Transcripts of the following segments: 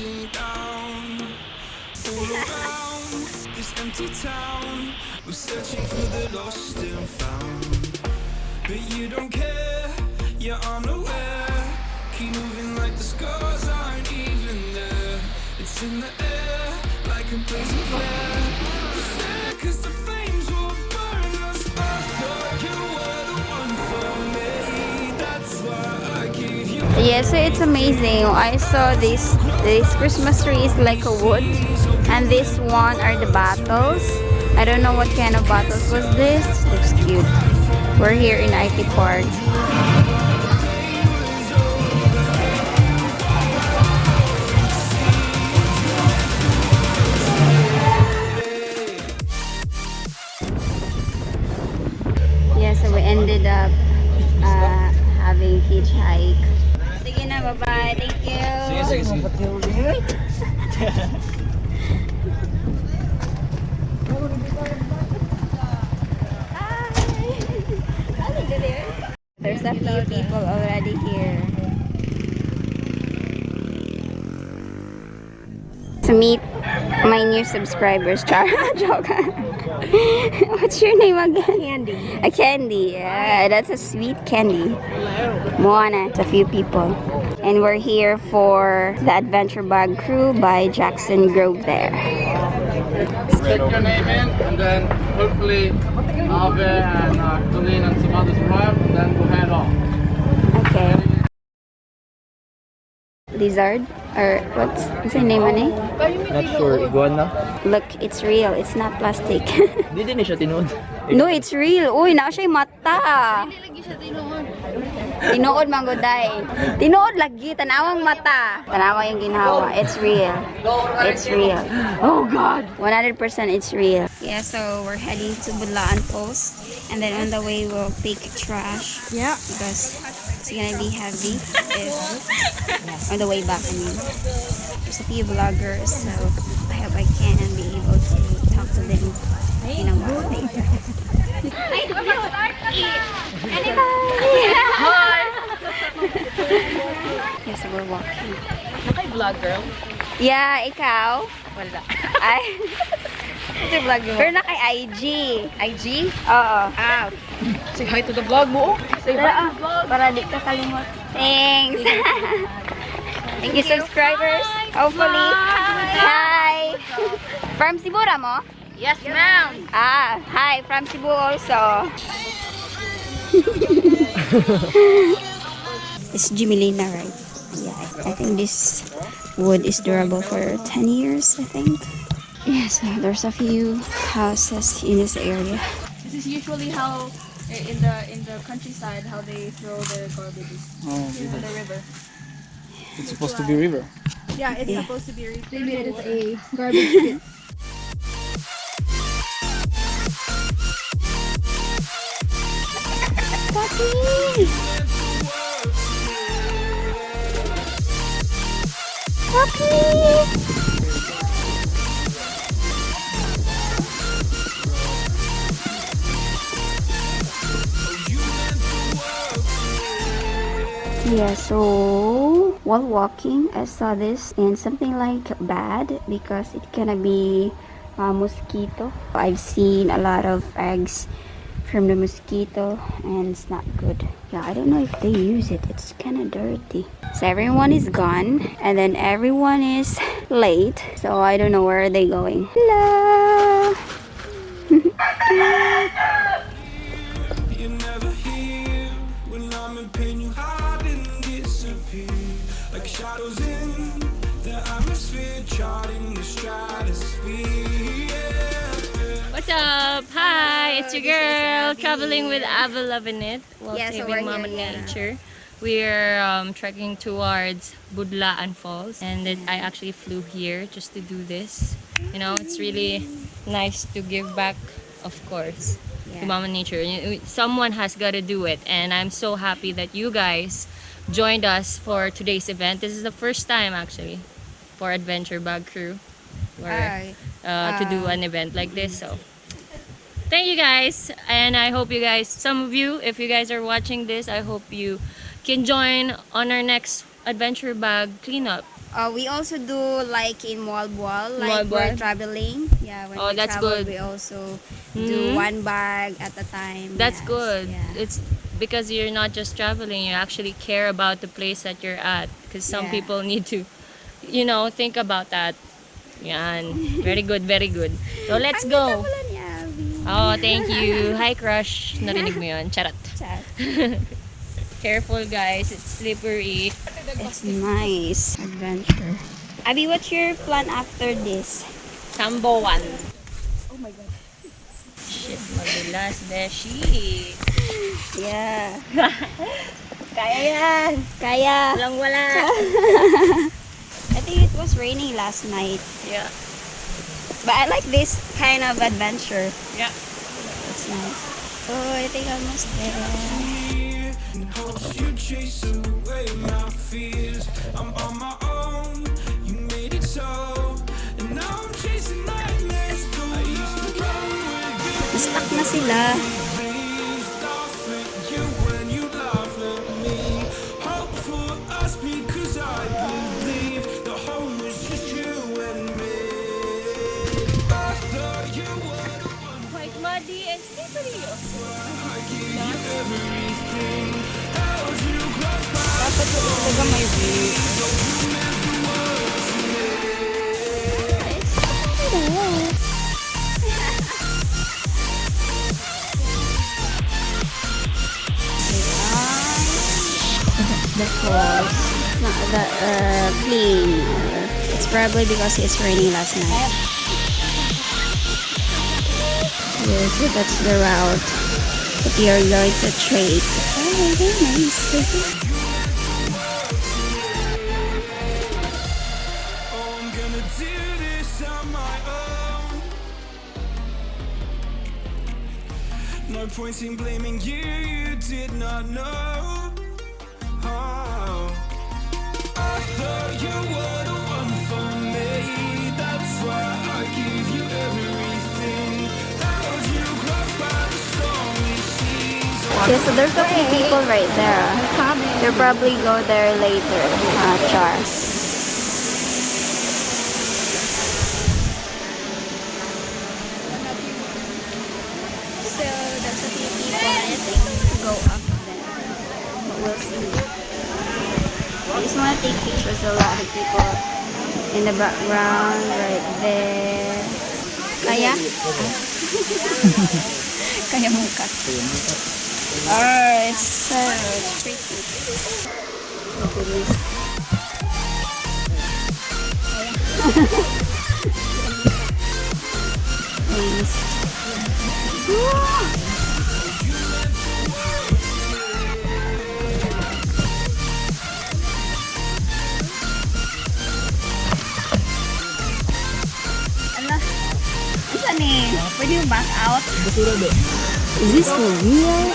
crashing down. All around this empty town, we're searching for the lost and found. But you don't care, you're unaware. Keep moving like the scars aren't even there. It's in the air, like a blazing flare. It's there 'cause the flames will burn us. I thought you were the one for me. That's why I gave you. Yeah, so it's amazing. I saw this Christmas tree is like a wood, and this one are the bottles. I don't know what kind of bottles was this. Looks cute. We're here in IT Park. Yeah, so we ended up having hitchhike. Sige na, bye-bye. Thank you. Sige. There's a few people already here. To meet my new subscribers, Chara. Joke. What's your name again? Candy. A candy. Yeah, that's a sweet candy. Moana. It's a few people. And we're here for the Adventure Bag Crew by Jackson Grove there. Stick your name in, and then hopefully Ave and Colleen and some others arrive, and then we'll head off. Okay. Lizard? Or what's the name on it? Not sure, iguana. Look, it's real. It's not plastic. Di din siya tinood. No, it's real. Uy, na siya mata. Tinuod manggoday. Tinuod lagi. Tanawang mata. Tanawa yung ginawa. It's real. It's real. Oh God. 100% it's real. Yeah, so we're heading to Budlaan Post. And then on the way, we'll take trash. Yeah. Because it's gonna be heavy if on the way back. I mean, there's a few vloggers, so I hope I can be able to talk to them in a while later. Hi! Yes, so we're walking. Naka-vlog, girl? Yeah, ikaw? Wala. Ay, Ito yung vlog mo? pero na kay IG. IG? Oo. Ah. Say hi to the vlog mo. Say hi to the vlog. Para di ka kalimot. Thanks! Thank you, subscribers. Hopefully. Hi! From Cebu mo? Yes, ma'am. Ah, hi, from Cebu also. It's Jimelina, right? Yeah, I think this wood is durable for 10 years, I think. Yeah, so there's a few houses in this area. This is usually how in the countryside how they throw their garbages in the river. It's supposed to be river. Yeah, it's supposed to be. They made it as a garbage pit. Puppy! Puppy! Yeah, so while walking, I saw this and something like bad because it gonna be a mosquito. I've seen a lot of eggs from the mosquito and it's not good. Yeah, I don't know if they use it. It's kind of dirty. So everyone is gone and then everyone is late. So I don't know where are they going. Hello! You're never here when I'm in pain. You hide and disappear like shadows in the atmosphere, charting the stratosphere. What's up? Hi, it's your girl traveling with Avelovinit while Yeah, so saving we're Mama here, yeah. Nature. We're trekking towards Budlaan Falls, and then I actually flew here just to do this. You know, it's really nice to give back, of course, to Mama Nature. Someone has got to do it, and I'm so happy that you guys joined us for today's event. This is the first time actually for Adventure Bag Crew to do an event like this. So thank you guys, and I hope you guys, some of you, if you guys are watching this, I hope you can join on our next Adventure Bag cleanup. We also do like in Mualbual, like we're Mualbual? traveling. Yeah, when Oh, we that's travel, good. we also do Mhm. one bag at a time. That's Yes, good. Yeah. It's because you're not just traveling, you actually care about the place that you're at. Because some Yeah. people need to, think about that. Yan. Very good, very good. So, let's Ang ganda go. pala ni Abby. Oh, thank you. Hi, crush. Narinig mo yun? Charot. Chat. Careful, guys. It's slippery. It's nice adventure. Abby, what's your plan after this? Samboan. Oh my God. Shit, madulas, beshi. Yeah. Kaya yan. Kaya. Walang wala. I think it was raining last night. Yeah. But I like this kind of adventure. Yeah. It's nice. Oh, I think I'm almost there. And hopes you chase away my fears. I'm on my own, you made it so. And now I'm chasing nightmares. I used to run with you. Stuck na sila. Please laugh at you when you laugh at me. Hope for us because I believe the home is just you and me. I thought you were the one. Quite muddy and slippery. I give you everything. Held you close by. Dapat talaga may view. The falls. Not the clean. It's probably because it's raining last night. Yes, so that's the route that you're going to take. Oh, very nice. Oh, I'm gonna do this on my own. No point in blaming you, you did not know. Oh, I thought you were the one for me. That's why I give you everything. Held you close by the stormy seas. Yeah, so there's a few people right there. They'll probably go there later. Char. So that's a few people. I think I'm gonna go up there. But we'll see. I just want to take pictures of a lot of people in the background right there. Kaya? Kaya mo ka. Oh, it's so pretty. Look at this. Nice. Ala, isa ni? Pwede yung back out? Is this for real?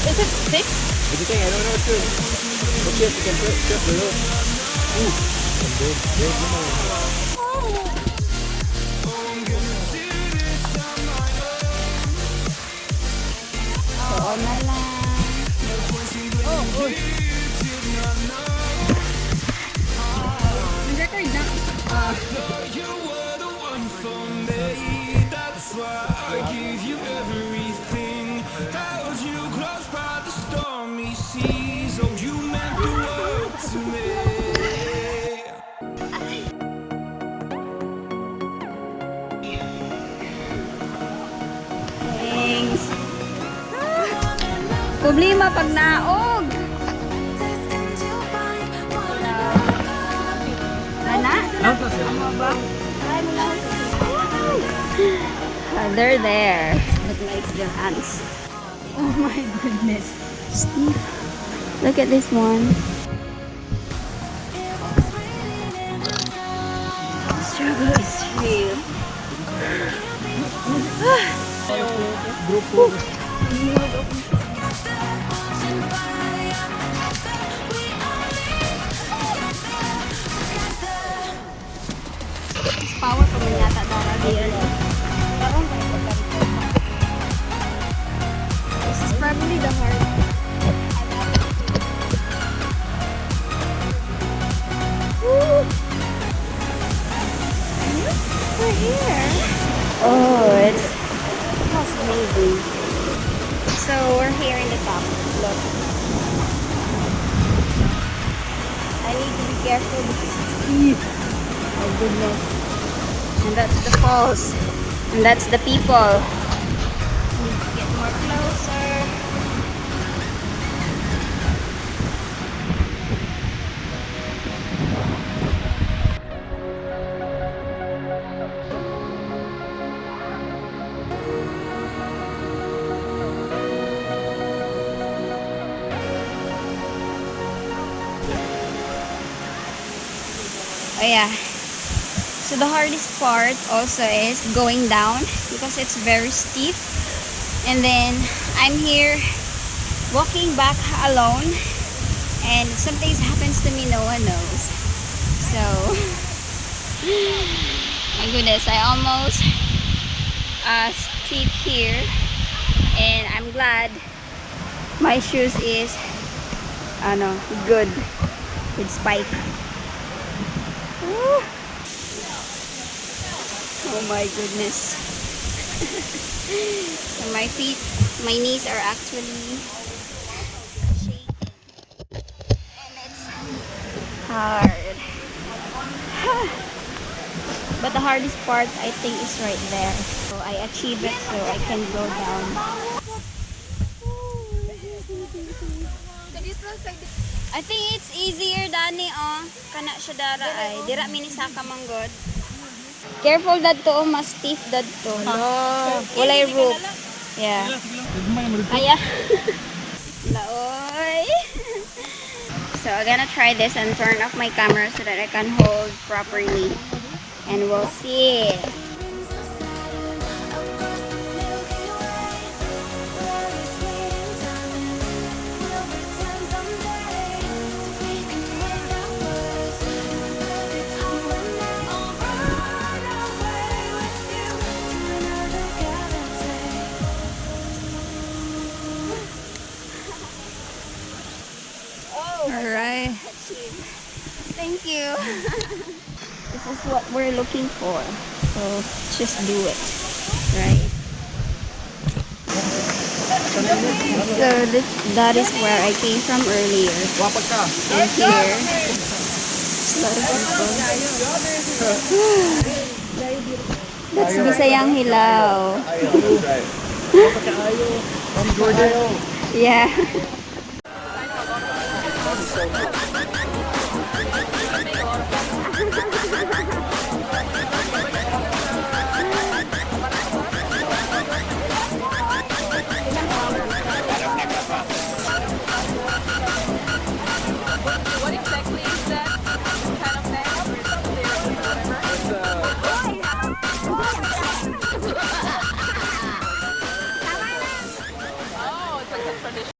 Is it fixed? Everything, I don't know too. But yes, you can trip the road. Ooh, some big Oo na lang. You were the one for me. That's why I give you everything. Held you close by the stormy seas. Oh, you meant the world to me. Thanks. Problema pag naog. Ana? Ano ba? They're there. Look like their hands. Oh my goodness. Steve, look at this one. Struggle is real. Grupo. Power pa man yata dara here. This is probably Oh, it's amazing. So we're here in the top. Look. I need to be careful because it's steep. Oh goodness. And that's the falls. And that's the people. Need to get more closer. Oh yeah. So the hardest part also is going down because it's very steep. And then I'm here walking back alone, and if something happens to me, no one knows. So my goodness, I almost steep here, and I'm glad my shoes is good with spike. Oh my goodness. So my feet, my knees are actually shaking. And it's hard. But the hardest part, I think, is right there. So I achieved it, so I can go down. I think it's easier, Dani, oh. Kana siya dara ay. Dira minisaka manggod. Careful dadto, mas stiff dadto. No. Walay rope. Yeah. Aya. Laoy. So I'm gonna try this and turn off my camera so that I can hold properly. And we'll see. Alright. Thank you. This is what we're looking for. So just do it. Right? So that is where I came from earlier. And here, a lot of people. That's Bisayang Hilaw. Yeah. What exactly is that kind of thing? Oh, it's like a tradition.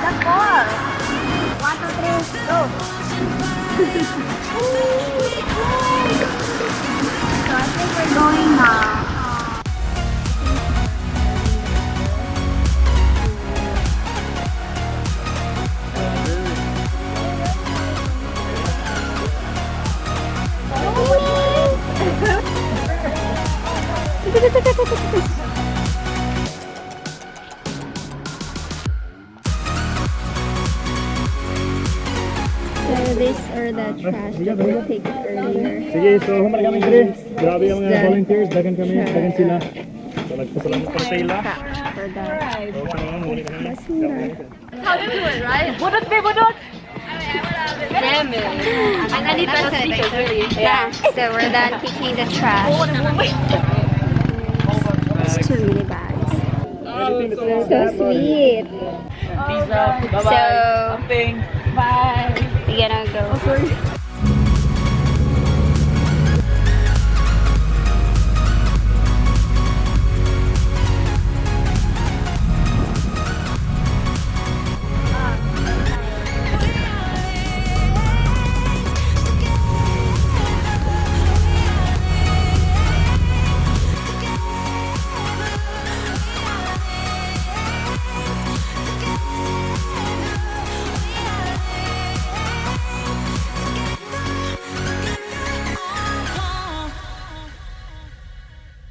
That's all. 1, 2, 3, go. So I think we're going now. So these are the trash that we picked earlier. Sige, so humali kami diri. Grabe yung mga volunteers, dagan kami, dagan sila. So nagpasalamat pa sa ila. For that. How do you do it, right? Budot be budot! Damn it. I need better speakers, really. Yeah, so we're done picking the trash. It's too many bags. So sweet. Pizza, So, Bye. we're gonna go.